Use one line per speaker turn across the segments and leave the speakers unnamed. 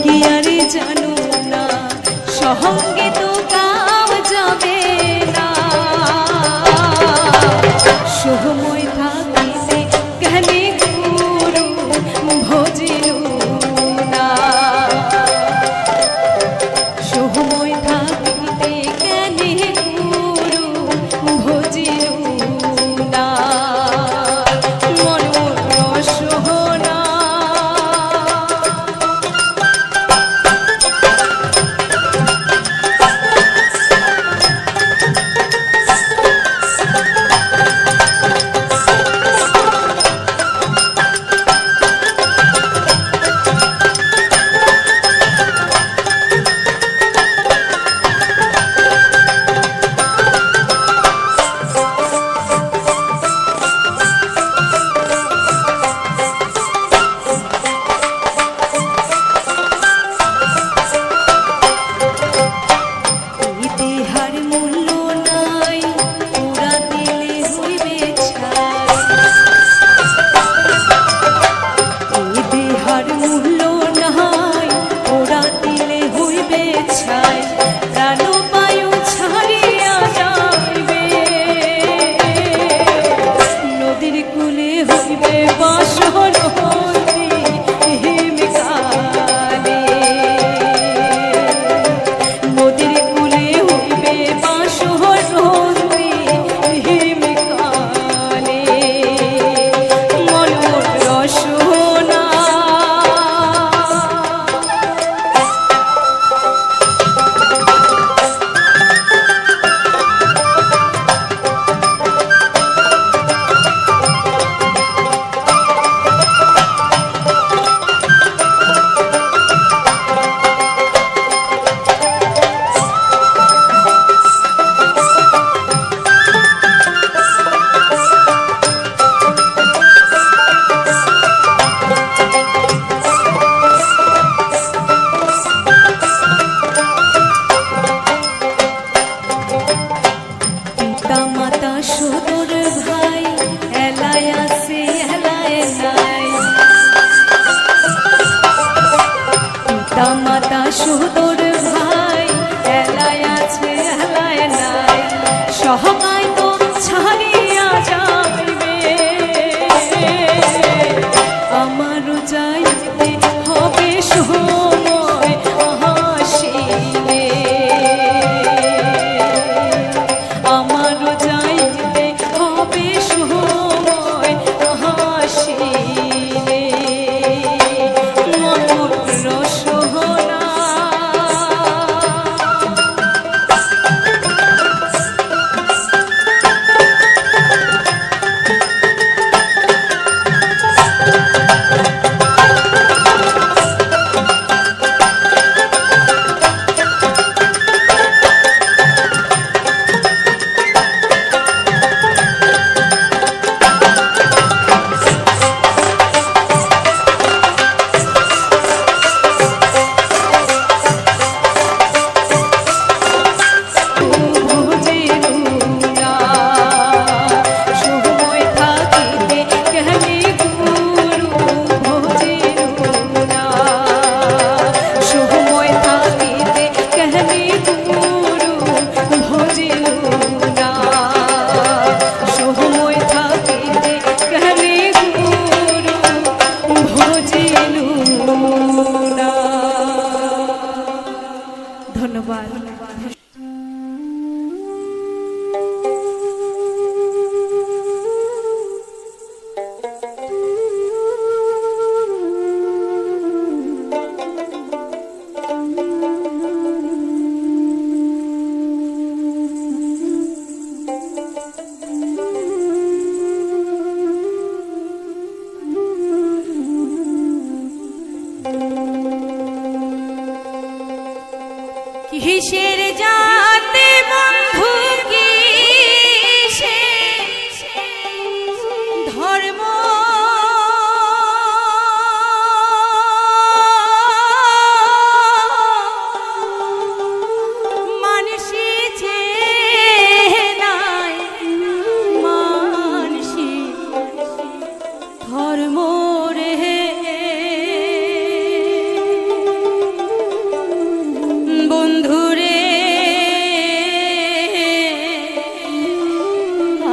কি আর জানো না সহঙ্গে তো কাম যাবে না সময় থাকিতে জ্ঞানী গুরু ভজিলু না সময় থাকিতে জ্ঞানী গুরু ভজিলু না সুদূর ভাই এলাই আছে এলাই নাই সহকায় তো ছাড়িয়া যাইবে আমারও যাইতে হবে সময় আসিলে আমারও যাইতে হবে সময় আসিলে মনোর রসনা কিসের জাতে বন্ধু কিসে ধর্ম মানসি যে নাই মানসি ধর্ম রে বন্ধুরে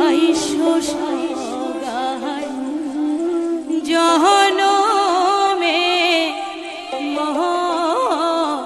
আইসো সগায় জহনমে মহরমে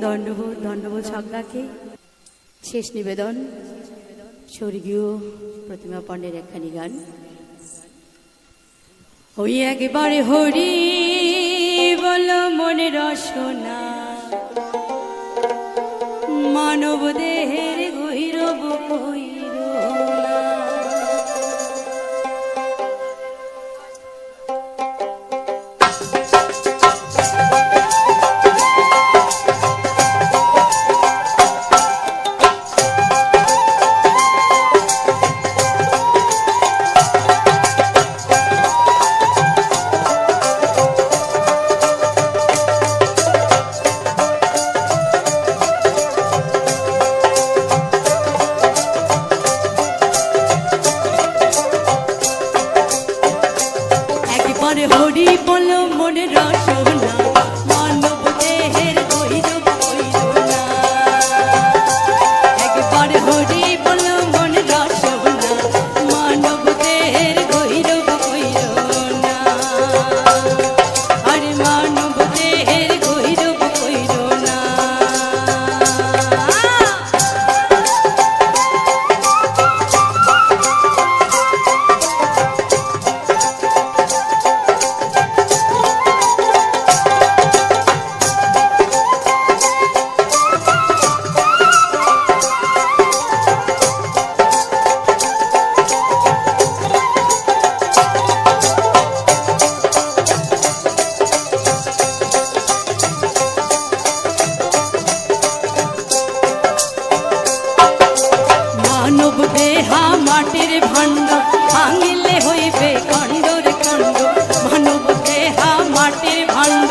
দণ্ডবোধ দণ্ডবোধ সজ্ঞাকে শেষ নিবেদন স্বর্গীয় প্রতিমা পাণ্ডের একখানি গান। ওই একবারে হরি বল মনে রসনা, মানব দেহের গহিরব কইরনা। হরি বল মনে রসনা, মানব দেহের গহিরব কইরনা। একবার হরি বল মনে রসনা, মানব দেহের গহিরব কইরনা। আরে মানব দেহের গহিরব কইরনা। মানব দেহা মাটির ভাণ্ড, ভাঙিলে হইবে খণ্ডর খণ্ড। মানব দেহা মাটির ভাণ্ড,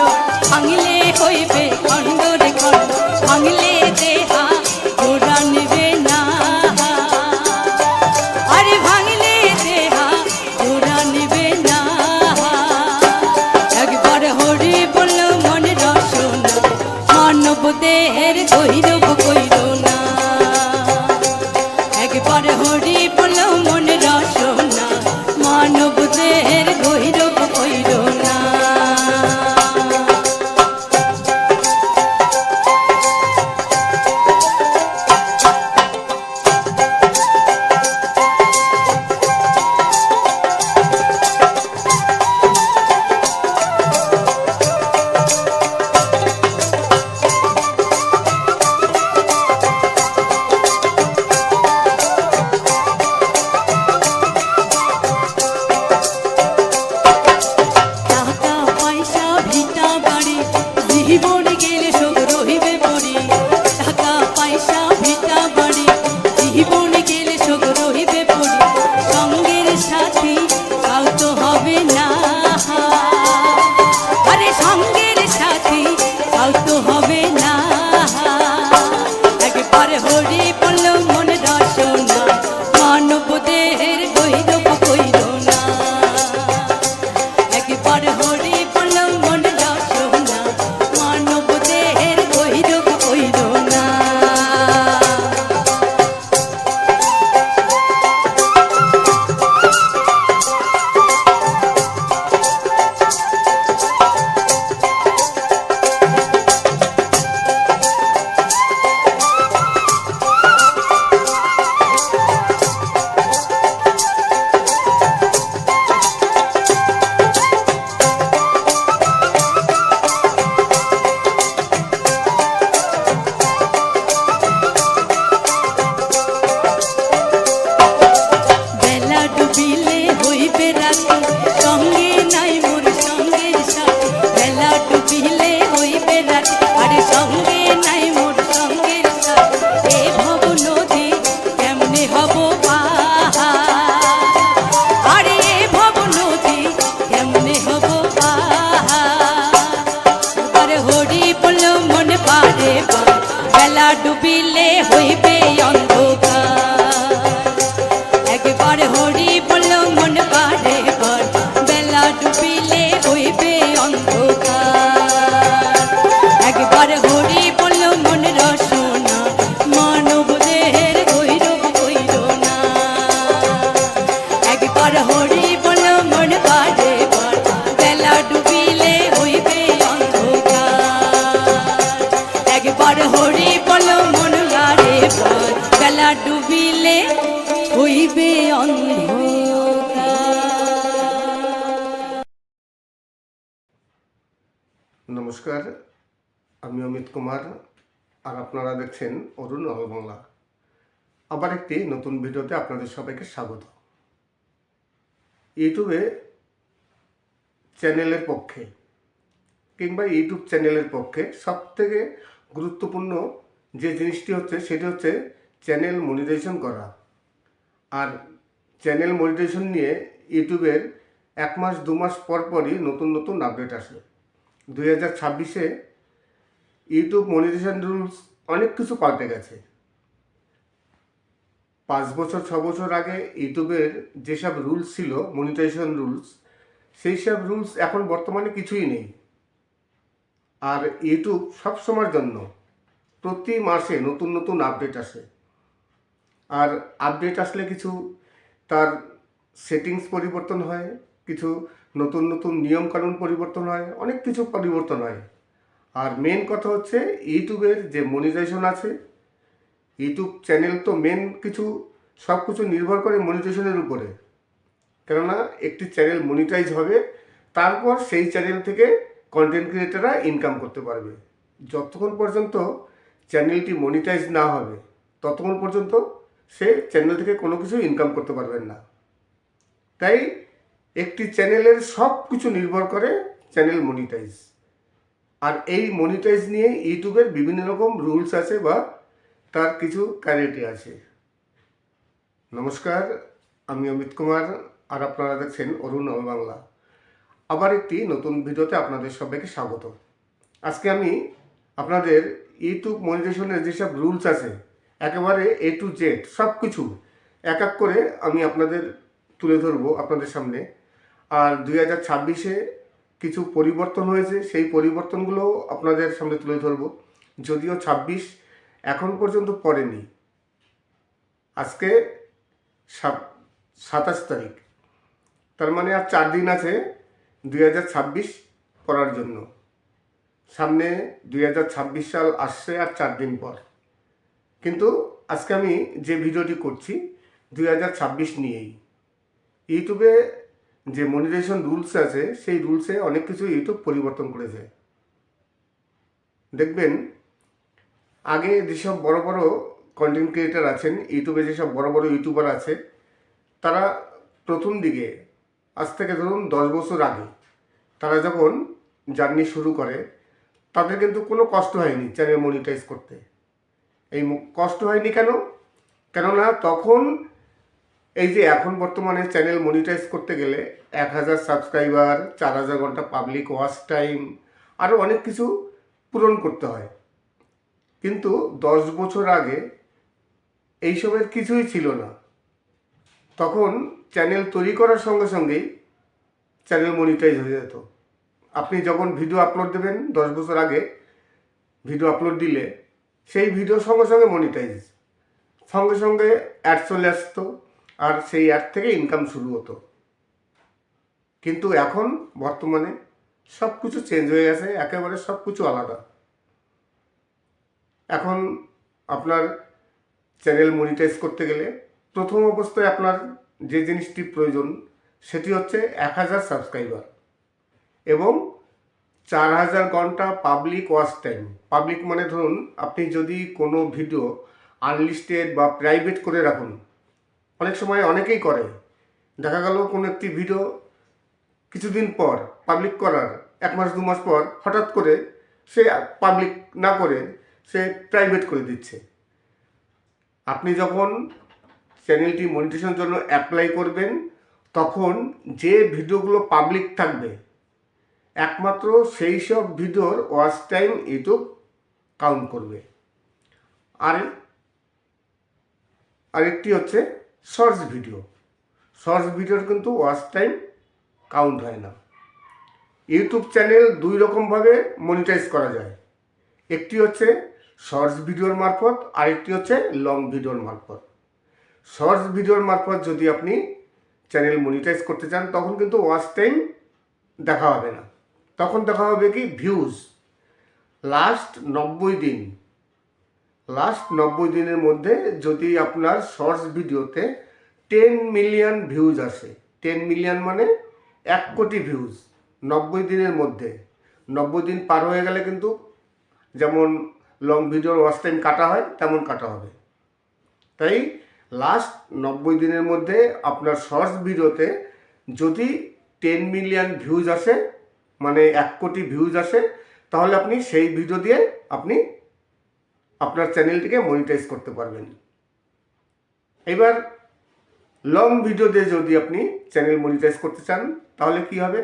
ভাঙিলে হইবে খণ্ডর খণ্ড। ভাঙিলে দেহা গোড়া নিবে না, আরে ভাঙিলে দেহা গোড়া নিবে না। একবার হরি বল মনে রসনা, মানব দেহের গহিরব কইরনা। একবার হরি বল মনে রসনা, মানব দেহের গহিরব কইরনা। জীবন গেলে সব রহিবে পড়ি, টাকা পয়সা ভিটা বাড়ি। জীবন গেলে সব রহিবে পড়ি, সঙ্গের সাথী তাও তো হবে না। আরে সঙ্গের সাথী তাও তো হবে না। একবার হরি বল মনে রসনা, মানব দেহের গহিরব কইরনা। একবার হরি বল মনে রসনা, মানব দেহের গহিরব কইরনা। বেলা ডুবিলে হইবে রাতি, সঙ্গে নাই মোর সঙ্গের সাথী। বেলা ডুবিলে হইবে রাতি, আরে সঙ্গে নাই মোর সঙ্গের সাথী। এ ভব নদী কেমনে হব পার, আরে এ ভব নদী কেমনে হব পার। হরি বল মনে পারে পার, বেলা ডুবিলে হইবে অন্ধকার। একবার হরি বল মন পারে পার, বেলা ডুবিলে হইবে অন্ধকার। একবার হরি বল মন রসনা, মানব দেহের গহিরব কইরনা। একবার হরি বল মন পারে পার, বেলা ডুবিলে হইবে অন্ধকার। একবার আর হরি বলো মন গারে ভয় বেলা ডুবিলে হইবে অন্ধকার।
নমস্কার, আমি অমিত কুমার আর আপনারা দেখছেন অরুণ বাংলা। আবার একটি নতুন ভিডিওতে আপনাদের সবাইকে স্বাগত। ইউটিউবে চ্যানেলের পক্ষে কিংবা ইউটিউব চ্যানেলের পক্ষে সবথেকে গুরুত্বপূর্ণ যে জিনিসটি হচ্ছে সেটি হচ্ছে চ্যানেল মনিটাইজেশন করা। আর চ্যানেল মনিটাইজেশন নিয়ে ইউটিউবের 1 মাস 2 মাস পর পরই নতুন নতুন আপডেট আসে। 2026-এ ইউটিউব মনিটাইজেশন রুলস অনেক কিছু পাল্টে গেছে। 5 বছর 6 বছর আগে ইউটিউবের যেসব রুলস ছিল মনিটাইজেশন রুলস, সেই সব রুলস এখন বর্তমানে কিছুই নেই। আর ইউটিউব সবসময়ের জন্য প্রতি মাসে নতুন নতুন আপডেট আসে। আর আপডেট আসলে কিছু তার সেটিংস পরিবর্তন হয়, কিছু নতুন নতুন নিয়মকানুন পরিবর্তন হয়, অনেক কিছু পরিবর্তন হয়। আর মেন কথা হচ্ছে ইউটিউবের যে মনিটাইজেশন আছে, ইউটিউব চ্যানেল তো মেন কিছু সব কিছু নির্ভর করে মনিটাইজেশনের উপরে। কেননা একটি চ্যানেল মনিটাইজ হবে, তারপর সেই চ্যানেল থেকে কন্টেন্ট ক্রিয়েটাররা ইনকাম করতে পারবে। যতক্ষণ পর্যন্ত চ্যানেলটি মনিটাইজ না হবে ততক্ষণ পর্যন্ত সে চ্যানেল থেকে কোনো কিছু ইনকাম করতে পারবেন না। তাই একটি চ্যানেলের সব কিছু নির্ভর করে চ্যানেল মনিটাইজ। আর এই মনিটাইজ নিয়ে ইউটিউবের বিভিন্ন রকম রুলস আছে বা তার কিছু ক্রাইটেরিয়া আছে। নমস্কার, আমি অমিত কুমার আর আপনারা দেখছেন অরুণ বাংলা। আবার একটি নতুন ভিডিওতে আপনাদের সবাইকে স্বাগত। আজকে আমি আপনাদের ইউটিউব মনিটাইজেশনের যেসব রুলস আছে একেবারে A to Z সব কিছু এক এক করে আমি আপনাদের তুলে ধরবো আপনাদের সামনে। আর 2026-এ কিছু পরিবর্তন হয়েছে, সেই পরিবর্তনগুলো আপনাদের সামনে তুলে ধরবো। যদিও 26 এখন পর্যন্ত পড়েনি, আজকে 27 তারিখ, তার মানে আর 4 দিন আছে 2026 পড়ার জন্য। সামনে 2026 সাল আসছে আর 4 দিন পর। কিন্তু আজকে আমি যে ভিডিওটি করছি 2026 নিয়েই। ইউটিউবে যে মনিটাইজেশন রুলস আছে সেই রুলসে অনেক কিছু ইউটিউব পরিবর্তন করেছে। দেখবেন আগে যেসব বড় বড় কন্টেন্ট ক্রিয়েটার আছেন, ইউটিউবে যেসব বড় বড় ইউটিউবার আছে, তারা প্রথম দিকে আজ থেকে ধরুন 10 বছর আগে তারা যখন জার্নি শুরু করে তাদের কিন্তু কোনো কষ্ট হয়নি চ্যানেল মনিটাইজ করতে। এই কষ্ট হয়নি কেন? কেননা তখন এই যে এখন বর্তমানে চ্যানেল মনিটাইজ করতে গেলে 1000 সাবস্ক্রাইবার, 4000 ঘন্টা পাবলিক ওয়াচ টাইম, আরও অনেক কিছু পূরণ করতে হয়। কিন্তু 10 বছর আগে এইসবের কিছুই ছিল না। তখন চ্যানেল তৈরি করার সঙ্গে সঙ্গেই চ্যানেল মনিটাইজ হয়ে যেত। আপনি যখন ভিডিও আপলোড দেবেন 10 বছর আগে ভিডিও আপলোড দিলে সেই ভিডিও সঙ্গে সঙ্গে মনিটাইজ, সঙ্গে সঙ্গে অ্যাড চলে আসতো আর সেই অ্যাড থেকে ইনকাম শুরু হতো। কিন্তু এখন বর্তমানে সব কিছু চেঞ্জ হয়ে গেছে, একেবারে সব কিছু আলাদা। এখন আপনার চ্যানেল মনিটাইজ করতে গেলে প্রথম অবস্থায় আপনার যে জিনিসটি প্রয়োজন সেটি হচ্ছে 1000 সাবস্ক্রাইবার এবং 4000 ঘন্টা পাবলিক ওয়াচ টাইম। পাবলিক মানে ধরুন আপনি যদি কোনো ভিডিও আনলিস্টেড বা প্রাইভেট করে রাখুন, অনেক সময় অনেকেই করে, দেখা গেল কোনো একটি ভিডিও কিছুদিন পর পাবলিক করার 1 মাস 2 মাস পর হঠাৎ করে সে পাবলিক না করে সে প্রাইভেট করে দিচ্ছে। আপনি যখন চ্যানেলটি মনিটাইজেশনের জন্য অ্যাপ্লাই করবেন তখন যে ভিডিওগুলো পাবলিক থাকবে একমাত্র সেই সব ভিডিওর ওয়াচ টাইম ইউটিউব কাউন্ট করবে। আরেকটি হচ্ছে শর্টস ভিডিও। শর্টস ভিডিওর কিন্তু ওয়াচ টাইম কাউন্ট হয় না। ইউটিউব চ্যানেল 2 রকমভাবে মনিটাইজ করা যায়। একটি হচ্ছে শর্টস ভিডিওর মারফত, আরেকটি হচ্ছে লং ভিডিওর মারফত। শর্টস ভিডিওর মারফত যদি আপনি চ্যানেল মনিটাইজ করতে চান তখন কিন্তু ওয়াচ টাইম দেখা হবে না, তখন দেখা হবে কি ভিউজ। লাস্ট 90 দিন লাস্ট 90 দিনের মধ্যে যদি আপনার শর্টস ভিডিওতে 10 মিলিয়ন ভিউজ আসে, 10 মিলিয়ন মানে 1 কোটি ভিউজ 90 দিনের মধ্যে। 90 দিন পার হয়ে গেলে কিন্তু যেমন লং ভিডিওর ওয়াচ টাইম কাটা হয় তেমন কাটা হবে। তাই লাস্ট 90 দিনের মধ্যে আপনার শর্টস ভিডিওতে যদি 10 মিলিয়ন ভিউজ আসে, মানে 1 কোটি ভিউজ আসে, তাহলে আপনি সেই ভিডিও দিয়ে আপনি আপনার চ্যানেলটিকে মনিটাইজ করতে পারবেন। এবার লং ভিডিও দিয়ে যদি আপনি চ্যানেল মনিটাইজ করতে চান তাহলে কি হবে,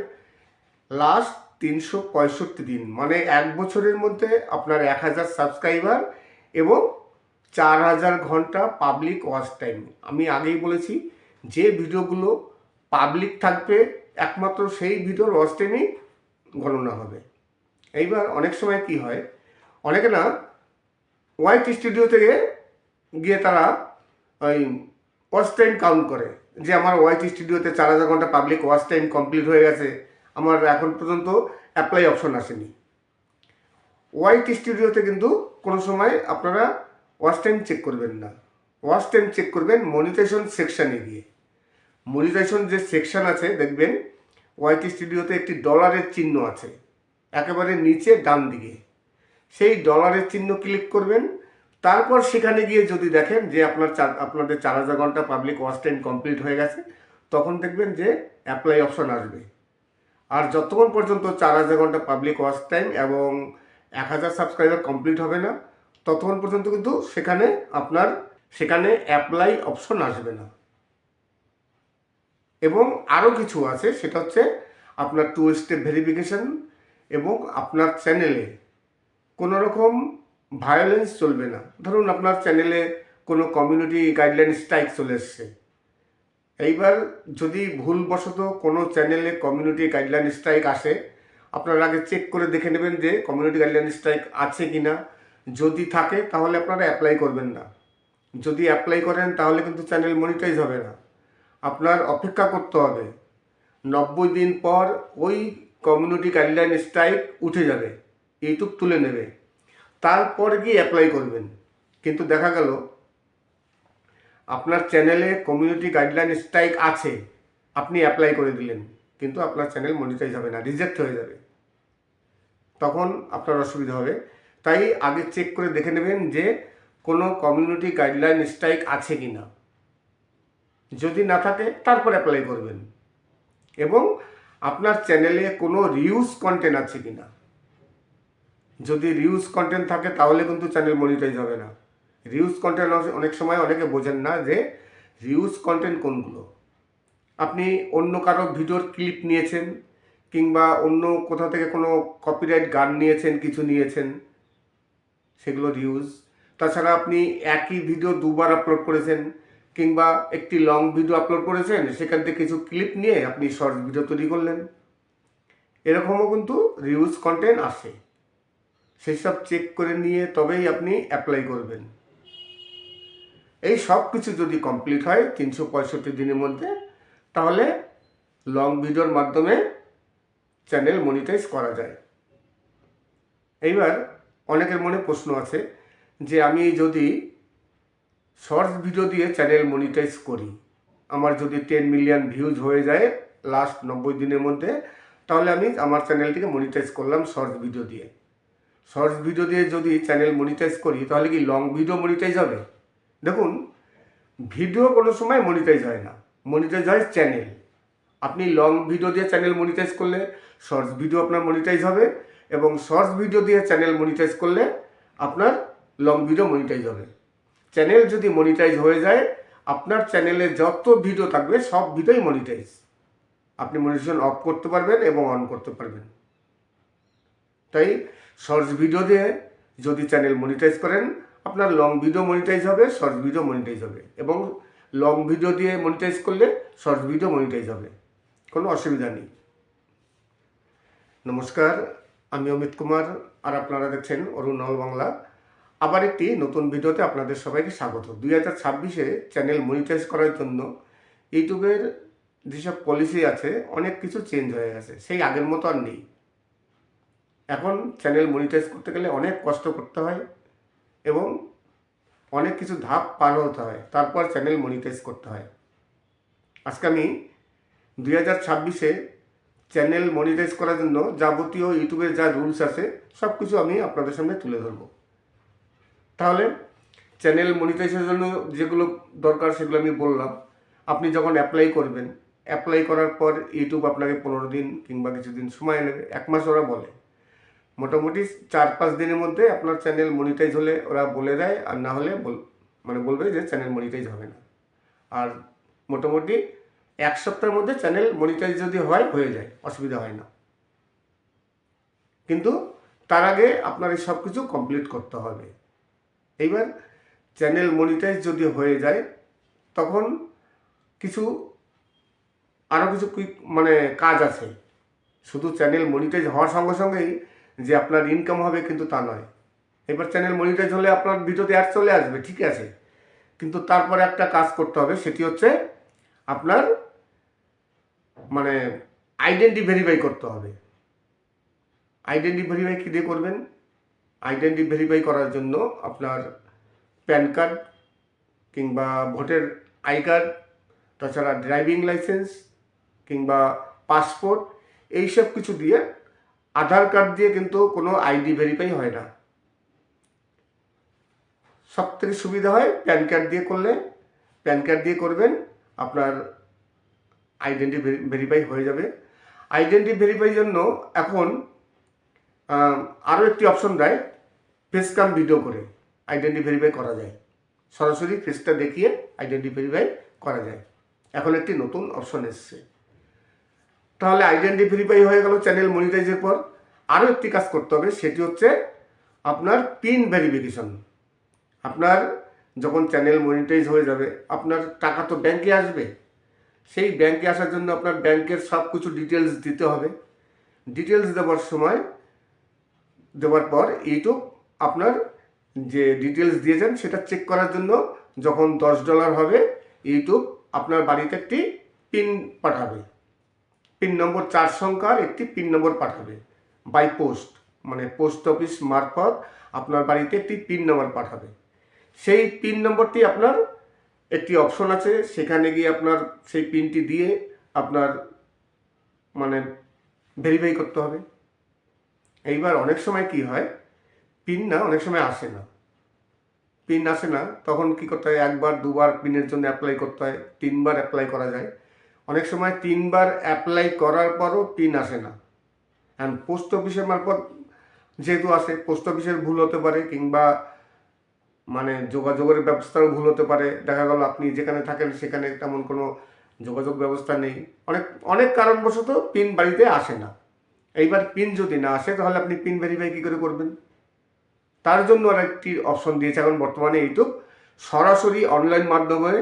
লাস্ট 365 দিন মানে 1 বছরের মধ্যে আপনার 1000 সাবস্ক্রাইবার এবং 4000 ঘন্টা পাবলিক ওয়াচ টাইম। আমি আগেই বলেছি যে ভিডিওগুলো পাবলিক থাকবে একমাত্র সেই ভিডিওর ওয়াচ টাইমই গণনা হবে। এইবার অনেক সময় কি হয়, অনেকে না ওয়াইট স্টুডিও থেকে গিয়ে তারা ওই ওয়াচ টাইম কাউন্ট করে যে আমার ওয়াইট স্টুডিওতে 4000 ঘন্টা পাবলিক ওয়াচ টাইম কমপ্লিট হয়ে গেছে, আমার এখন পর্যন্ত অ্যাপ্লাই অপশন আসেনি। ওয়াইট স্টুডিওতে কিন্তু কোনো সময় আপনারা ওয়াচ টাইম চেক করবেন না, ওয়াচ টাইম চেক করবেন মনিটাইজেশন সেকশানে গিয়ে। মনিটাইজেশন যে সেকশন আছে দেখবেন ওয়াইট স্টুডিওতে একটি ডলারের চিহ্ন আছে একেবারে নিচে ডান দিকে, সেই ডলারের চিহ্ন ক্লিক করবেন। তারপর সেখানে গিয়ে যদি দেখেন যে আপনাদের 4000 ঘন্টা পাবলিক ওয়াচ টাইম কমপ্লিট হয়ে গেছে, তখন দেখবেন যে অ্যাপ্লাই অপশন আসবে। আর যতক্ষণ পর্যন্ত 4000 ঘন্টা পাবলিক ওয়াচ টাইম এবং 1000 সাবস্ক্রাইবার কমপ্লিট হবে না, ততক্ষণ পর্যন্ত কিন্তু সেখানে অ্যাপ্লাই অপশন আসবে না। এবং আরও কিছু আছে, সেটা হচ্ছে আপনার 2 স্টেপ ভেরিফিকেশন এবং আপনার চ্যানেলে কোনো রকম ভায়োলেন্স চলবে না। ধরুন আপনার চ্যানেলে কোনো কমিউনিটি গাইডলাইন স্ট্রাইক চলে এসছে, এইবার যদি ভুলবশত কোনো চ্যানেলে কমিউনিটি গাইডলাইন স্ট্রাইক আসে, আপনারা আগে চেক করে দেখে নেবেন যে কমিউনিটি গাইডলাইন স্ট্রাইক আছে কি না। যদি থাকে তাহলে আপনারা অ্যাপ্লাই করবেন না। যদি অ্যাপ্লাই করেন তাহলে কিন্তু চ্যানেল মনিটাইজ হবে না, আপনার অপেক্ষা করতে হবে। 90 দিন পর ওই কমিউনিটি গাইডলাইন স্ট্রাইক উঠে যাবে, ইউটিউব তুলে নেবে, তারপর গিয়ে অ্যাপ্লাই করবেন। কিন্তু দেখা গেল আপনার চ্যানেলে কমিউনিটি গাইডলাইন স্ট্রাইক আছে, আপনি অ্যাপ্লাই করে দিলেন, কিন্তু আপনার চ্যানেল মনিটাইজ হবে না, রিজেক্ট হয়ে যাবে, তখন আপনার অসুবিধা হবে। তাই আগে চেক করে দেখে নেবেন যে কোনো কমিউনিটি গাইডলাইন স্ট্রাইক আছে কি না। যদি না থাকে তারপর অ্যাপ্লাই করবেন। এবং আপনার চ্যানেলে কোনো রিউজ কন্টেন্ট আছে কি না। যদি রিউজ কন্টেন্ট থাকে তাহলে কিন্তু চ্যানেল মনিটাইজ হবে না। রিউজ কন্টেন্ট অনেক সময় অনেকে বোঝেন না যে রিউজ কন্টেন্ট কোনগুলো। আপনি অন্য কারো ভিডিওর ক্লিপ নিয়েছেন কিংবা অন্য কোথাও থেকে কোনো কপিরাইট গান নিয়েছেন, কিছু নিয়েছেন, সেগুলো রিউজ। তাছাড়া আপনি একই ভিডিও দুবার আপলোড করেছেন কিংবা একটি লং ভিডিও আপলোড করেছেন, সেখান থেকে কিছু ক্লিপ নিয়ে আপনি শর্ট ভিডিও তৈরি করলেন, এরকমও কিন্তু রিউজ কন্টেন্ট আসে। সেই সব চেক করে নিয়ে তবেই আপনি অ্যাপ্লাই করবেন। এই সব কিছু যদি কমপ্লিট হয় 365 দিনের মধ্যে, তাহলে লং ভিডিওর মাধ্যমে চ্যানেল মনিটাইজ করা যায়। এইবার অনেকের মনে প্রশ্ন আছে যে আমি যদি শর্টস ভিডিও দিয়ে চ্যানেল মনিটাইজ করি, আমার যদি 10 মিলিয়ন ভিউজ হয়ে যায় লাস্ট 90 দিনের মধ্যে, তাহলে আমি আমার চ্যানেলটিকে মনিটাইজ করলাম শর্টস ভিডিও দিয়ে। শর্টস ভিডিও দিয়ে যদি চ্যানেল মনিটাইজ করি তাহলে কি লং ভিডিও মনিটাইজ হবে? দেখুন, ভিডিও কোনো সময় মনিটাইজ হয় না, মনিটাইজ হয় চ্যানেল। আপনি লং ভিডিও দিয়ে চ্যানেল মনিটাইজ করলে শর্টস ভিডিও আপনার মনিটাইজ হবে, এবং শর্টস ভিডিও দিয়ে চ্যানেল মনিটাইজ করলে আপনার লং ভিডিও মনিটাইজ হবে। চ্যানেল যদি মনিটাইজ হয়ে যায়, আপনার চ্যানেলে যত ভিডিও থাকবে সব ভিডিওই মনিটাইজ। আপনি মনিটাইজেশন অফ করতে পারবেন এবং অন করতে পারবেন। তাই শর্টস ভিডিও দিয়ে যদি চ্যানেল মনিটাইজ করেন, আপনার লং ভিডিও মনিটাইজ হবে, শর্টস ভিডিও মনিটাইজ হবে, এবং লং ভিডিও দিয়ে মনিটাইজ করলে শর্টস ভিডিও মনিটাইজ হবে, কোনো অসুবিধা নেই। নমস্কার, আমি অমিত কুমার, আর আপনারা দেখছেন অরুণ অল বাংলা। আবার একটি নতুন ভিডিওতে আপনাদের সবাইকে স্বাগত। 2026-এ চ্যানেল মনিটাইজ করার জন্য ইউটিউবের যেসব পলিসি আছে অনেক কিছু চেঞ্জ হয়ে গেছে, সেই আগের মতো আর নেই। এখন চ্যানেল মনিটাইজ করতে গেলে অনেক কষ্ট করতে হয় এবং অনেক কিছু ধাপ পার হতে হয়, তারপর চ্যানেল মনিটাইজ করতে হয়। আজকে আমি 2026-এ চ্যানেল মনিটাইজ করার জন্য যাবতীয় ইউটিউবের যা রুলস আছে সব কিছু আমি আপনাদের সামনে তুলে ধরবো। তাহলে চ্যানেল মনিটাইজের জন্য যেগুলো দরকার সেগুলো আমি বললাম। আপনি যখন অ্যাপ্লাই করবেন, অ্যাপ্লাই করার পর ইউটিউব আপনাকে 15 দিন কিংবা কিছুদিন সময় নেবে, 1 মাস ওরা বলে। মোটামুটি 4-5 দিনের মধ্যে আপনার চ্যানেল মনিটাইজ হলে ওরা বলে দেয়, আর না হলে বলবে যে চ্যানেল মনিটাইজ হবে না। আর মোটামুটি 1 সপ্তাহের মধ্যে চ্যানেল মনিটাইজ যদি হয়ে যায়, অসুবিধা হয় না। কিন্তু তার আগে আপনার এই সব কিছু কমপ্লিট করতে হবে। এইবার চ্যানেল মনিটাইজ যদি হয়ে যায় তখন আরও কিছু কাজ আছে। শুধু চ্যানেল মনিটাইজ হওয়ার সঙ্গে সঙ্গেই যে আপনার ইনকাম হবে কিন্তু তা নয়। এবার চ্যানেল মনিটাইজ হলে আপনার ভিডিওতে অ্যাড চলে আসবে, ঠিক আছে, কিন্তু তারপরে একটা কাজ করতে হবে, সেটি হচ্ছে আপনার আইডেন্টি ভেরিফাই করতে হবে। আইডেন্টি ভেরিফাই কী দিয়ে করবেন? আইডেন্টি ভেরিফাই করার জন্য আপনার প্যান কার্ড কিংবা ভোটার আই কার্ড, তাছাড়া ড্রাইভিং লাইসেন্স কিংবা পাসপোর্ট, এইসব কিছু দিয়ে, আধার কার্ড দিয়ে কিন্তু কোনো আইডি ভেরিফাই হয় না। সবথেকে সুবিধা হয় প্যান কার্ড দিয়ে করলে। প্যান কার্ড দিয়ে করবেন, আপনার আইডেন্টি ভেরিফাই হয়ে যাবে। আইডেন্টি ভেরিফাইয়ের জন্য এখন আরও একটি অপশন দেয়, ফেস কাম ভিডিও করে আইডেন্টি ভেরিফাই করা যায়। সরাসরি ফেসটা দেখিয়ে আইডেন্টি ভেরিফাই করা যায়। এখন একটি নতুন অপশন এসছে। তাহলে আইডেন্টি ভেরিফাই হয়ে গেল চ্যানেল মনিটাইজের পর। আরও একটি কাজ করতে হবে, সেটি হচ্ছে আপনার পিন ভেরিফিকেশন। আপনার যখন চ্যানেল মনিটাইজ হয়ে যাবে, আপনার টাকা তো ব্যাংকে আসবে। সেই ব্যাংকে আসার জন্য আপনার ব্যাংকের সব কিছু ডিটেলস দিতে হবে। ডিটেলস দেওয়ার পর ইউটিউব আপনার যে ডিটেলস দিয়েছেন সেটা চেক করার জন্য যখন $10 হবে, ইউটিউব আপনার বাড়িতে একটি পিন পাঠাবে। পিন নম্বর 4 সংখ্যার একটি পিন নম্বর পাঠাবে বাই পোস্ট, পোস্ট অফিস মারফত আপনার বাড়িতে একটি পিন নম্বর পাঠাবে। সেই পিন নম্বরটি আপনার একটি অপশন আছে, সেখানে গিয়ে আপনার সেই পিনটি দিয়ে আপনার ভেরিফাই করতে হবে। এইবার অনেক সময় কি হয়, অনেক সময় আসে না। পিন আসে না, তখন কি করতে হয়, 1-2 পিনের জন্য অ্যাপ্লাই করতে হয়, 3 অ্যাপ্লাই করা যায়। অনেক সময় 3 অ্যাপ্লাই করার পরও পিন আসে না। অ্যান্ড পোস্ট অফিসের মারফত যেহেতু আসে, পোস্ট অফিসের ভুল হতে পারে কিংবা যোগাযোগের ব্যবস্থাও ভুল হতে পারে। দেখা গেল আপনি যেখানে থাকেন সেখানে তেমন কোনো যোগাযোগ ব্যবস্থা নেই, অনেক কারণবশত পিন বাড়িতে আসে না। এইবার পিন যদি না আসে তাহলে আপনি পিন ভেরিফাই কী করে করবেন? তার জন্য আর একটি অপশন দিয়েছে এখন বর্তমানে ইউটিউব, সরাসরি অনলাইন মাধ্যমে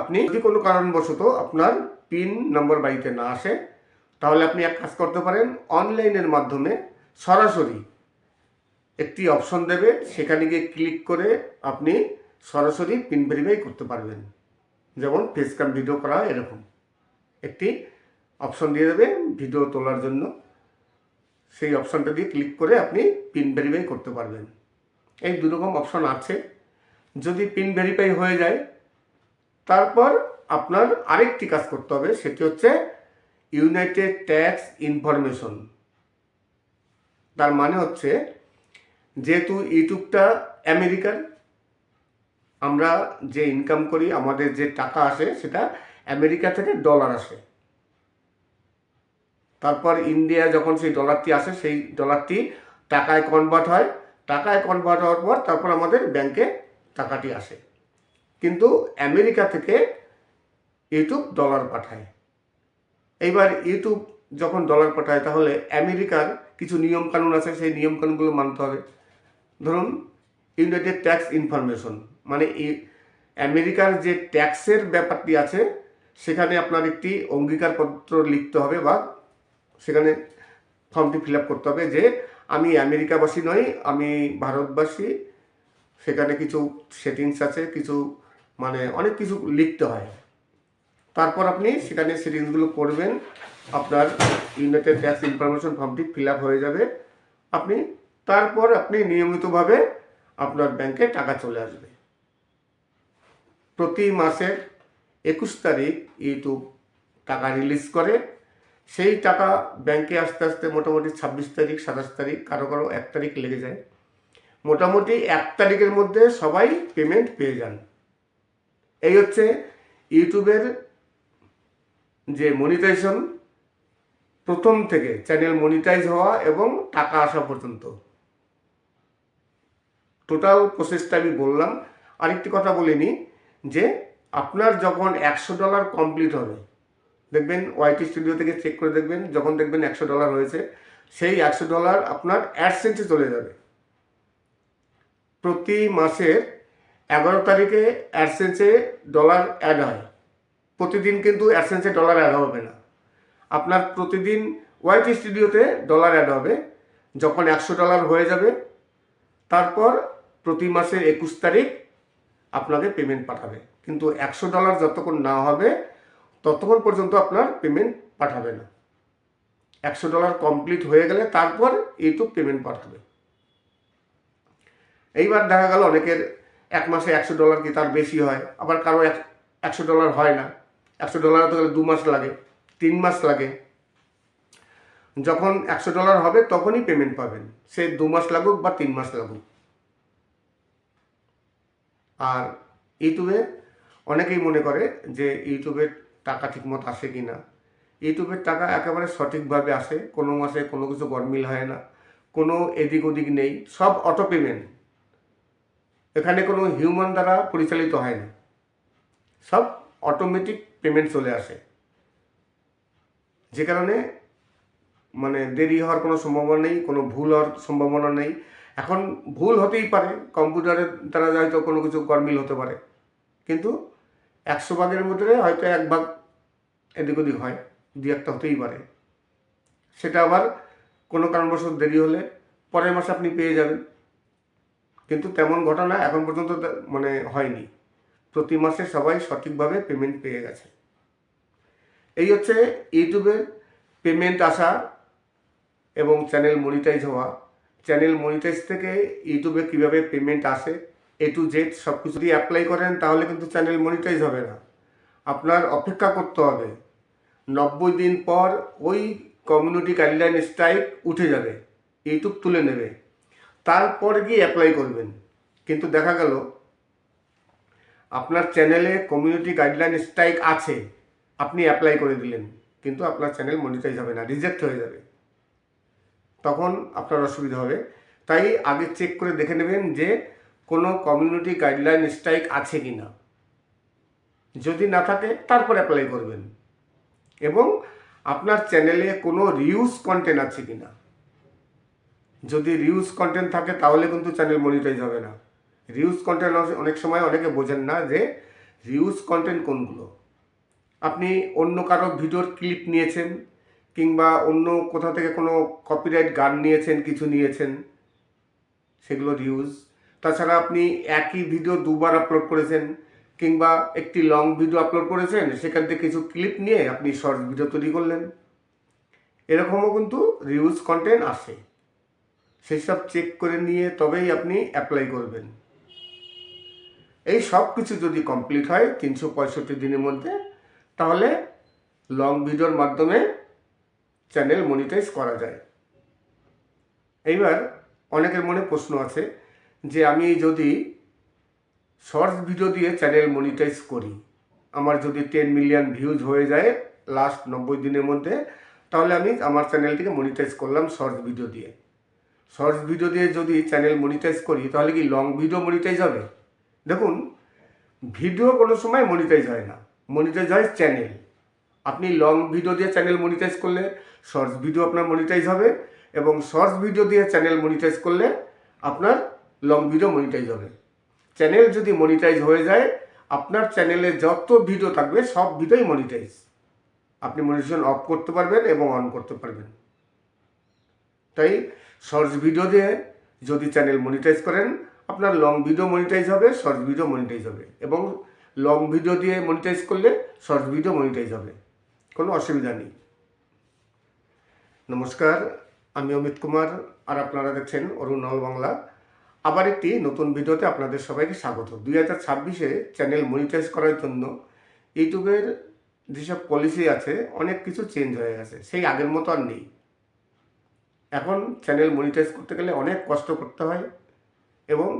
আপনি যদি কোনো কারণবশত আপনার পিন নম্বর বাড়িতে না আসে, তাহলে আপনি এক কাজ করতে পারেন, অনলাইনের মাধ্যমে সরাসরি একটি অপশন দেবে, সেখানে গিয়ে ক্লিক করে আপনি সরাসরি পিন ভেরিফাই করতে পারবেন। যেমন ফেস ক্যাম ভিডিও করা হয়, এরকম একটি অপশন দিয়ে দেবে ভিডিও তোলার জন্য। সেই অপশনটা দিয়ে ক্লিক করে আপনি পিন ভেরিফাই করতে পারবেন। এই 2 রকম অপশন আছে। যদি পিন ভেরিফাই হয়ে যায়, তারপর আপনার আরেকটি কাজ করতে হবে, সেটি হচ্ছে ইউনাইটেড ট্যাক্স ইনফরমেশন। তার মানে হচ্ছে, যেহেতু ইউটিউবটা আমেরিকার, আমরা যে ইনকাম করি, আমাদের যে টাকা আসে সেটা আমেরিকা থেকে ডলার আসে। তারপর ইন্ডিয়া যখন সেই ডলারটি আসে, সেই ডলারটি টাকায় কনভার্ট হয়। টাকায় কনভার্ট হওয়ার পর তারপর আমাদের ব্যাংকে টাকাটি আসে। কিন্তু আমেরিকা থেকে ইউটিউব ডলার পাঠায়। এইবার ইউটিউব যখন ডলার পাঠায়, তাহলে আমেরিকার কিছু নিয়মকানুন আছে, সেই নিয়মকানুনগুলো মানতে হবে। ধরুন, ইউনাইটেড ট্যাক্স ইনফরমেশন আমেরিকার যে ট্যাক্সের ব্যাপারটি আছে, সেখানে আপনার একটি অঙ্গীকারপত্র লিখতে হবে বা সেখানে ফর্মটি ফিল আপ করতে হবে যে আমি আমেরিকাবাসী নই, আমি ভারতবাসী। সেখানে কিছু সেটিংস আছে, কিছু অনেক কিছু লিখতে হয়। তারপর আপনি সেখানে সেটিংসগুলো করবেন, আপনার ইউনাইটেড ট্যাক্স ইনফরমেশন ফর্মটি ফিল আপ হয়ে যাবে। তারপর আপনি নিয়মিতভাবে আপনার ব্যাংকে টাকা চলে আসবে। প্রতি মাসের 21 তারিখ ইউটিউব টাকা রিলিজ করে। সেই টাকা ব্যাংকে আস্তে আস্তে মোটামুটি 26 তারিখ, 27 তারিখ, কারো কারো 1 তারিখ লেগে যায়। মোটামুটি 1 তারিখের মধ্যে সবাই পেমেন্ট পেয়ে যান। এই হচ্ছে ইউটিউবের যে মনিটাইজেশন, প্রথম থেকে চ্যানেল মনিটাইজ হওয়া এবং টাকা আসা পর্যন্ত টোটাল প্রসেসটা আমি বললাম। আরেকটি কথা বলিনি যে আপনার যখন $100 কমপ্লিট হবে, দেখবেন ওয়াইটি স্টুডিও থেকে চেক করে দেখবেন, যখন দেখবেন $100 হয়েছে, সেই $100 আপনার অ্যাডসেন্সে চলে যাবে। প্রতি মাসের 11 তারিখে অ্যাডসেন্সে ডলার অ্যাড হয়। প্রতিদিন কিন্তু অ্যাডসেন্সে ডলার অ্যাড হবে না, আপনার প্রতিদিন ওয়াইটি স্টুডিওতে ডলার অ্যাড হবে। যখন $100 হয়ে যাবে, তারপর প্রতি মাসের 21 তারিখ আপনাকে পেমেন্ট পাঠাবে। কিন্তু $100 যতক্ষণ না হবে ততক্ষণ পর্যন্ত আপনার পেমেন্ট পাঠাবে না। $100 কমপ্লিট হয়ে গেলে তারপর ইউটিউব পেমেন্ট পাঠাবে। এইবার দেখা গেল অনেকের এক মাসে $100 কি তার বেশি হয়, আবার কারো $100 হয় না। $100 হতে গেলে 2 মাস লাগে, 3 মাস লাগে। যখন $100 হবে তখনই পেমেন্ট পাবেন, সে 2 মাস লাগুক বা 3 মাস লাগুক। আর ইউটিউবে অনেকেই মনে করে যে ইউটিউবের টাকা ঠিকমতো আসে কি না। ইউটিউবের টাকা একেবারে সঠিকভাবে আসে, কোনো মাসে কোনো কিছু গরমিল হয় না, কোনো এদিক ওদিক নেই, সব অটো পেমেন্ট। এখানে কোনো হিউম্যান দ্বারা পরিচালিত হয় না, সব অটোমেটিক পেমেন্ট চলে আসে। যে কারণে মানে দেরি হওয়ার কোনো সম্ভাবনা নেই, কোনো ভুল হওয়ার সম্ভাবনা নেই। এখন ভুল হতেই পারে, কম্পিউটারের দ্বারা হয়তো কোনো কিছু গরমিল হতে পারে, কিন্তু 100 ভাগের মধ্যে হয়তো 1 ভাগ এদিক ওদিক হয়, 2-1টা হতেই পারে। সেটা আবার কোনো কারণবশত দেরি হলে পরের মাসে আপনি পেয়ে যাবেন। কিন্তু তেমন ঘটনা এখন পর্যন্ত মানে হয়নি। প্রতি মাসে সবাই সঠিকভাবে পেমেন্ট পেয়ে গেছে। এই হচ্ছে ইউটিউবের পেমেন্ট আসা এবং চ্যানেল মনিটাইজ হওয়া। চ্যানেল মনিটাইজ থেকে ইউটিউবে কীভাবে পেমেন্ট আসে A to Z সব কিছু যদি অ্যাপ্লাই করেন তাহলে কিন্তু চ্যানেল মনিটাইজ হবে না। আপনার অপেক্ষা করতে হবে, 90 দিন পর ওই কমিউনিটি গাইডলাইন স্ট্রাইক উঠে যাবে, ইউটিউব তুলে নেবে, তারপর গিয়ে অ্যাপ্লাই করবেন। কিন্তু দেখা গেল আপনার চ্যানেলে কমিউনিটি গাইডলাইন স্ট্রাইক আছে, আপনি অ্যাপ্লাই করে দিলেন, কিন্তু আপনার চ্যানেল মনিটাইজ হবে না, রিজেক্ট হয়ে যাবে, তখন আপনার অসুবিধা হবে। তাই আগে চেক করে দেখে নেবেন যে কোনো কমিউনিটি গাইডলাইন স্ট্রাইক আছে কি না। যদি না থাকে তারপর অ্যাপ্লাই করবেন। এবং আপনার চ্যানেলে কোনো রিউজ কন্টেন্ট আছে কি না। যদি রিউজ কন্টেন্ট থাকে তাহলে কিন্তু চ্যানেল মনিটাইজ হবে না। রিউজ কন্টেন্ট অনেক সময় অনেকে বোঝেন না যে রিউজ কন্টেন্ট কোনগুলো। আপনি অন্য কারো ভিডিওর ক্লিপ নিয়েছেন, কিংবা অন্য কোথাও থেকে কোনো কপিরাইট গান নিয়েছেন, কিছু নিয়েছেন, সেগুলো রিউজ। তাছাড়া আপনি একই ভিডিও 2বার আপলোড করেছেন, কিংবা একটি লং ভিডিও আপলোড করেছেন, সেখান থেকে কিছু ক্লিপ নিয়ে আপনি শর্ট ভিডিও তৈরি করলেন, এরকমও কিন্তু রিউজ কন্টেন্ট আসে। সেই সব চেক করে নিয়ে তবেই আপনি অ্যাপ্লাই করবেন। এই সব কিছু যদি কমপ্লিট হয় 365 দিনের মধ্যে, তাহলে লং ভিডিওর মাধ্যমে চ্যানেল মনিটাইজ করা যায়। এইবার অনেকের মনে প্রশ্ন আছে যে আমি যদি শর্টস ভিডিও দিয়ে চ্যানেল মনিটাইজ করি, আমার যদি 10 মিলিয়ন ভিউজ হয়ে যায় লাস্ট 90 দিনের মধ্যে, তাহলে আমি আমার চ্যানেলটিকে মনিটাইজ করলাম শর্টস ভিডিও দিয়ে। শর্টস ভিডিও দিয়ে যদি চ্যানেল মনিটাইজ করি তাহলে কি লং ভিডিও মনিটাইজ হবে? দেখুন, ভিডিও কোনো সময় মনিটাইজ হয় না, মনিটাইজ হয় চ্যানেল। আপনি লং ভিডিও দিয়ে চ্যানেল মনিটাইজ করলে শর্টস ভিডিও আপনার মনিটাইজ হবে, এবং শর্টস ভিডিও দিয়ে চ্যানেল মনিটাইজ করলে আপনার লং ভিডিও মনিটাইজ হবে। চ্যানেল যদি মনিটাইজ হয়ে যায়, আপনার চ্যানেলে যত ভিডিও থাকবে সব ভিডিওই মনিটাইজ। আপনি মনিটাইজেশন অফ করতে পারবেন এবং অন করতে পারবেন। তাই শর্টস ভিডিও দিয়ে যদি চ্যানেল মনিটাইজ করেন, আপনার লং ভিডিও মনিটাইজ হবে, শর্টস ভিডিও মনিটাইজ হবে, এবং লং ভিডিও দিয়ে মনিটাইজ করলে শর্টস ভিডিও মনিটাইজ হবে, কোনো অসুবিধা নেই। নমস্কার, আমি অমিত কুমার, আর আপনারা দেখছেন অরুণ অল বাংলা। আবার একটি নতুন ভিডিওতে আপনাদের সবাইকে স্বাগত। 2026-এ চ্যানেল মনিটাইজ করার জন্য ইউটিউবের যেসব পলিসি আছে অনেক কিছু চেঞ্জ হয়ে গেছে, সেই আগের মতো আর নেই। এখন চ্যানেল মনিটাইজ করতে গেলে অনেক কষ্ট করতে হয় এবং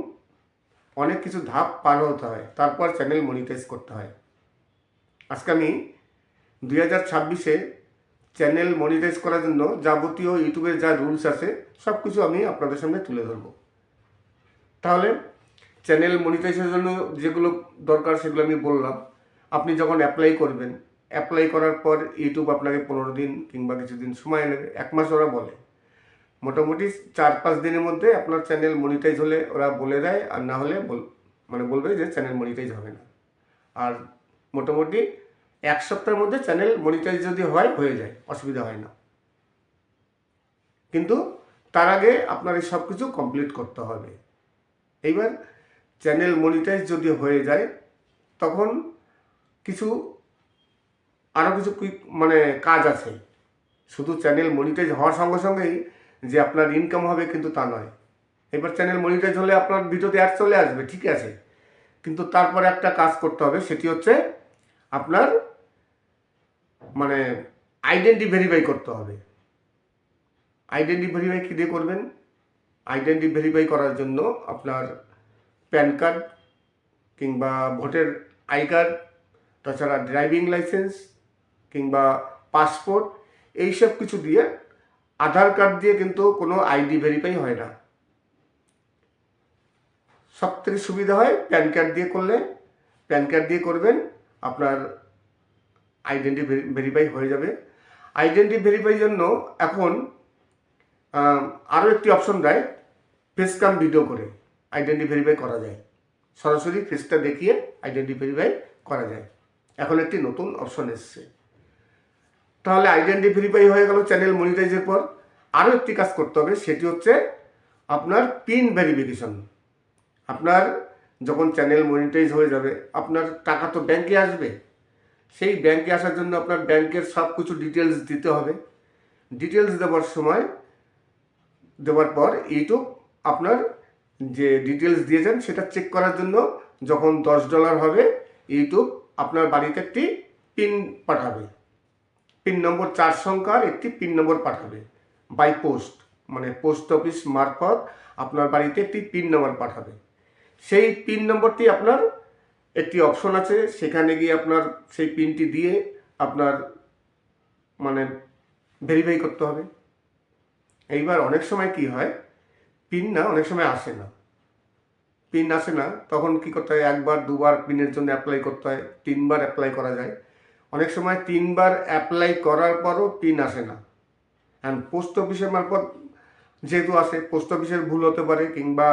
অনেক কিছু ধাপ পার হতে হয়, তারপর চ্যানেল মনিটাইজ করতে হয়। আজকে আমি 2026-এ চ্যানেল মনিটাইজ করার জন্য যাবতীয় ইউটিউবের যা রুলস আছে সব কিছু আমি আপনাদের সামনে তুলে ধরবো। তাহলে চ্যানেল মনিটাইজের জন্য যেগুলো দরকার সেগুলো আমি বললাম। আপনি যখন অ্যাপ্লাই করবেন, অ্যাপ্লাই করার পর ইউটিউব আপনাকে 15 দিন কিংবা কিছুদিন সময় নেবে, 1 মাস ওরা বলে। মোটামুটি 4-5 দিনের মধ্যে আপনার চ্যানেল মনিটাইজ হলে ওরা বলে দেয়, আর না হলে বলবে যে চ্যানেল মনিটাইজ হবে না। আর মোটামুটি 1 সপ্তাহের মধ্যে চ্যানেল মনিটাইজ যদি হয়ে যায়, অসুবিধা হয় না। কিন্তু তার আগে আপনার এই সব কিছু কমপ্লিট করতে হবে। এইবার চ্যানেল মনিটাইজ যদি হয়ে যায় তখন আরও কিছু কাজ আছে। শুধু চ্যানেল মনিটাইজ হওয়ার সঙ্গে সঙ্গেই যে আপনার ইনকাম হবে কিন্তু তা নয়। এবার চ্যানেল মনিটাইজ হলে আপনার ভিডিওতে অ্যাড চলে আসবে, ঠিক আছে, কিন্তু তারপরে একটা কাজ করতে হবে, সেটি হচ্ছে আপনার আইডেন্টি ভেরিফাই করতে হবে। আইডেন্টি ভেরিফাই কী দিয়ে করবেন? আইডেন্টি ভেরিফাই করার জন্য আপনার প্যান কার্ড কিংবা ভোটার আই কার্ড, তাছাড়া ড্রাইভিং লাইসেন্স কিংবা পাসপোর্ট, এইসব কিছু দিয়ে, আধার কার্ড দিয়ে কিন্তু কোনো আইডি ভেরিফাই হয় না। সব থেকে সুবিধা হয় প্যান কার্ড দিয়ে করলে। প্যান কার্ড দিয়ে করবেন, আপনার আইডেন্টি ভেরিফাই হয়ে যাবে। আইডেন্টি ভেরিফাই জন্য এখন আরও একটি অপশন দেয়, ফেস কাম ভিডিও করে আইডেন্টি ভেরিফাই করা যায়। সরাসরি ফেসটা দেখিয়ে আইডেন্টি ভেরিফাই করা যায়। এখন একটি নতুন অপশন এসছে। তাহলে আইডেন্টি ভেরিফাই হয়ে গেল চ্যানেল মনিটাইজের পর। আরও একটি কাজ করতে হবে, সেটি হচ্ছে আপনার পিন ভেরিফিকেশন। আপনার যখন চ্যানেল মনিটাইজ হয়ে যাবে, আপনার টাকা তো ব্যাংকে আসবে। সেই ব্যাংকে আসার জন্য আপনার ব্যাংকের সব কিছু ডিটেলস দিতে হবে। ডিটেলস দেওয়ার পর ইউটিউব আপনার যে ডিটেলস দিয়েছেন সেটা চেক করার জন্য যখন $10 হবে, ইউটিউব আপনার বাড়িতে একটি পিন পাঠাবে। পিন নম্বর 4 সংখ্যার একটি পিন নম্বর পাঠাবে বাই পোস্ট, পোস্ট অফিস মারফত আপনার বাড়িতে একটি পিন নম্বর পাঠাবে। সেই পিন নম্বরটি আপনার একটি অপশন আছে, সেখানে গিয়ে আপনার সেই পিনটি দিয়ে আপনার ভেরিফাই করতে হবে। এইবার অনেক সময় কি হয়, অনেক সময় আসে না। পিন আসে না, তখন কি করতে হয়, 1-2বার পিনের জন্য অ্যাপ্লাই করতে হয়, 3বার অ্যাপ্লাই করা যায়। অনেক সময় 3বার অ্যাপ্লাই করার পরও পিন আসে না। অ্যান্ড পোস্ট অফিসের মারফত যেহেতু আসে, পোস্ট অফিসের ভুল হতে পারে কিংবা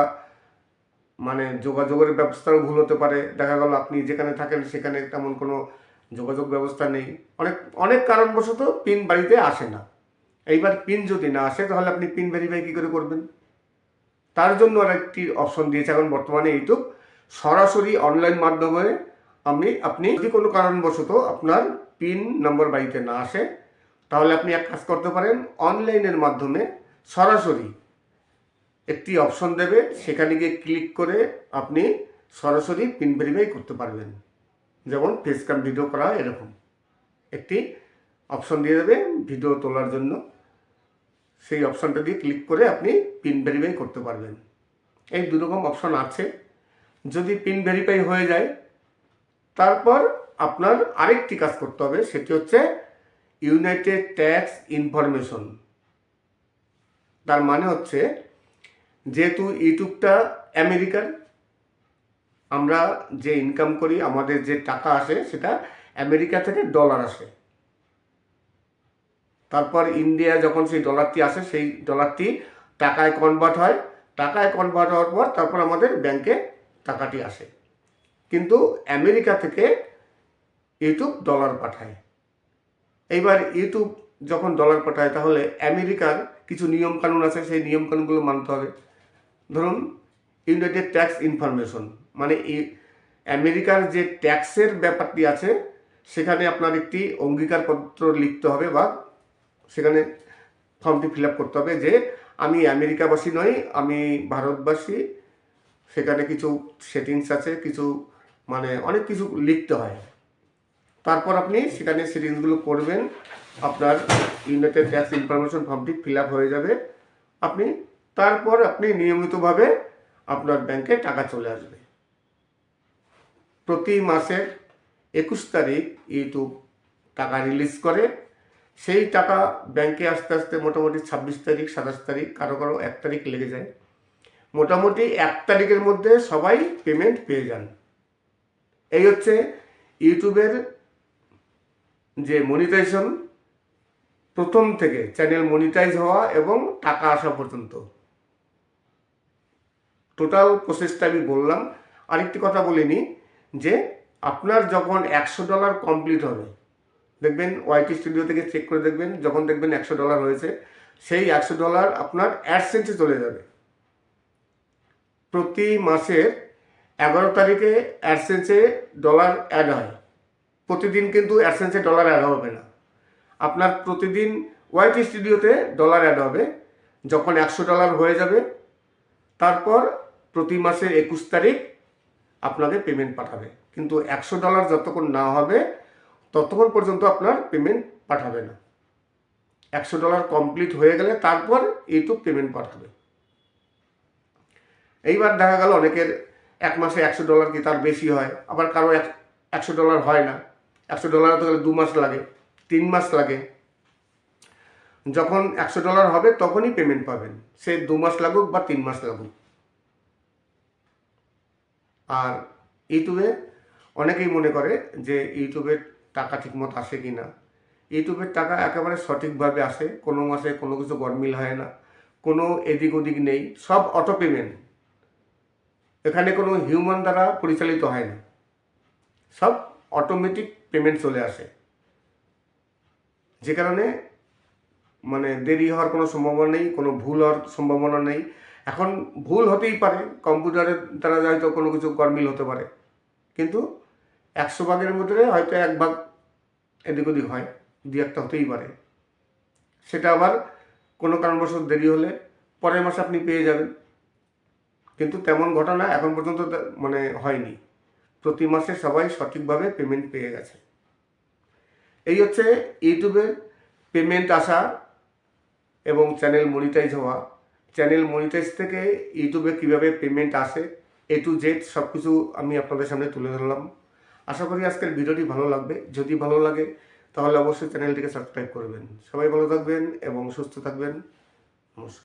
যোগাযোগের ব্যবস্থারও ভুল হতে পারে। দেখা গেল আপনি যেখানে থাকেন সেখানে তেমন কোনো যোগাযোগ ব্যবস্থা নেই, অনেক কারণবশত পিন বাড়িতে আসে না। এইবার পিন যদি না আসে তাহলে আপনি পিন ভেরিফাই কী করে করবেন? তার জন্য আর একটি অপশন দিয়েছে এখন বর্তমানে ইউটিউব, সরাসরি অনলাইন মাধ্যমে আপনি যদি কোনো কারণবশত আপনার পিন নম্বর বাড়িতে না আসে, তাহলে আপনি এক কাজ করতে পারেন, অনলাইনের মাধ্যমে সরাসরি একটি অপশন দেবে, সেখানে গিয়ে ক্লিক করে আপনি সরাসরি পিন ভেরিফাই করতে পারবেন। যেমন ফেস ক্যাম ভিডিও করা হয়, এরকম একটি অপশন দিয়ে দেবে ভিডিও তোলার জন্য। সেই অপশনটা দিয়ে ক্লিক করে আপনি পিন ভেরিফাই করতে পারবেন। এই 2 রকম অপশন আছে। যদি পিন ভেরিফাই হয়ে যায়, তারপর আপনার আরেকটি কাজ করতে হবে, সেটি হচ্ছে ইউনাইটেড ট্যাক্স ইনফরমেশন। তার মানে হচ্ছে, যেহেতু ইউটিউবটা আমেরিকার, আমরা যে ইনকাম করি, আমাদের যে টাকা আসে সেটা আমেরিকা থেকে ডলার আসে। তারপর ইন্ডিয়া যখন সেই ডলারটি আসে, সেই ডলারটি টাকায় কনভার্ট হয়। টাকায় কনভার্ট হওয়ার পর তারপর আমাদের ব্যাংকে টাকাটি আসে। কিন্তু আমেরিকা থেকে ইউটিউব ডলার পাঠায়। এইবার ইউটিউব যখন ডলার পাঠায়, তাহলে আমেরিকার কিছু নিয়মকানুন আছে, সেই নিয়মকানুনগুলো মানতে হবে। ধরুন, ইউনাইটেড ট্যাক্স ইনফরমেশন আমেরিকার যে ট্যাক্সের ব্যাপারটি আছে, সেখানে আপনার একটি অঙ্গীকারপত্র লিখতে হবে বা সেখানে ফর্মটি ফিল আপ করতে হবে যে আমি আমেরিকাবাসী নই, আমি ভারতবাসী, সেখানে কিছু সেটিংস আছে, কিছু মানে অনেক কিছু লিখতে হয়। তারপর আপনি সেখানে সেটিংসগুলো করবেন, আপনার ইউনাইটেড ট্যাক্স ইনফরমেশন ফর্মটি ফিল আপ হয়ে যাবে। তারপর আপনি নিয়মিতভাবে আপনার ব্যাংকে টাকা চলে আসবে। প্রতি মাসের 21 তারিখ ইউটিউব টাকা রিলিজ করে। সেই টাকা ব্যাংকে আসতে আসতে মোটামুটি 26 তারিখ, 27 তারিখ, কারো কারো 1 তারিখ লেগে যায়। মোটামুটি 1 তারিখের মধ্যে সবাই পেমেন্ট পেয়ে যান। এই হচ্ছে ইউটিউবের যে মনিটাইজেশন, প্রথম থেকে চ্যানেল মনিটাইজ হওয়া এবং টাকা আসা পর্যন্ত টোটাল প্রসেসটা আমি বললাম। আরেকটি কথা বলিনি যে আপনার যখন $100 কমপ্লিট হবে, দেখবেন ওয়াইটি স্টুডিও থেকে চেক করে দেখবেন, যখন দেখবেন $100 হয়েছে, সেই $100 আপনার অ্যাডসেন্সে চলে যাবে। প্রতি মাসের 11 তারিখে অ্যাডসেন্সে ডলার অ্যাড হয়। প্রতিদিন কিন্তু অ্যাডসেন্সে ডলার অ্যাড হবে না, আপনার প্রতিদিন ওয়াইটি স্টুডিওতে ডলার অ্যাড হবে। যখন $100 হয়ে যাবে, তারপর প্রতি মাসের 21 তারিখ আপনাকে পেমেন্ট পাঠাবে। কিন্তু $100 যতক্ষণ না হবে ততক্ষণ পর্যন্ত আপনার পেমেন্ট পাঠাবে না। $100 কমপ্লিট হয়ে গেলে তারপর ইউটিউব পেমেন্ট পাঠাবে। এইবার দেখা গেল অনেকের এক মাসে $100 কি তার বেশি হয়, আবার কারো $100 হয় না। $100 তো গেলে 2 মাস লাগে, 3 মাস লাগে। যখন $100 হবে তখনই পেমেন্ট পাবেন, সে 2 মাস লাগুক বা 3 মাস লাগুক। আর ইউটিউবে অনেকেই মনে করে যে ইউটিউবের টাকা ঠিকমতো আসে কি না। ইউটিউবের টাকা একেবারে সঠিকভাবে আসে, কোনো মাসে কোনো কিছু গরমিল হয় না, কোনো এদিক ওদিক নেই, সব অটো পেমেন্ট। এখানে কোনো হিউম্যান দ্বারা পরিচালিত হয় না, সব অটোমেটিক পেমেন্ট চলে আসে। যে কারণে মানে দেরি হওয়ার কোনো সম্ভাবনা নেই, কোনো ভুল হওয়ার সম্ভাবনা নেই। এখন ভুল হতেই পারে, কম্পিউটারের দ্বারা হয়তো কোনো কিছু গরমিল হতে পারে, কিন্তু 100 ভাগের মধ্যে হয়তো 1 ভাগ এদিক ওদিক হয়, 2-1টা হতেই পারে। সেটা আবার কোনো কারণবশত দেরি হলে পরের মাসে আপনি পেয়ে যাবেন। কিন্তু তেমন ঘটনা এখন পর্যন্ত মানে হয়নি। প্রতি মাসে সবাই সঠিকভাবে পেমেন্ট পেয়ে গেছে। এই হচ্ছে ইউটিউবের পেমেন্ট আসা এবং চ্যানেল মনিটাইজ হওয়া। চ্যানেল মনিটাইজ থেকে ইউটিউবে কীভাবে পেমেন্ট আসে, A to Z সব কিছু আমি আপনাদের সামনে তুলে ধরলাম। আশা করি আজকের ভিডিওটি ভালো লাগবে। যদি ভালো লাগে তাহলে অবশ্যই চ্যানেলটিকে সাবস্ক্রাইব করবেন। সবাই ভালো থাকবেন এবং সুস্থ থাকবেন। নমস্কার।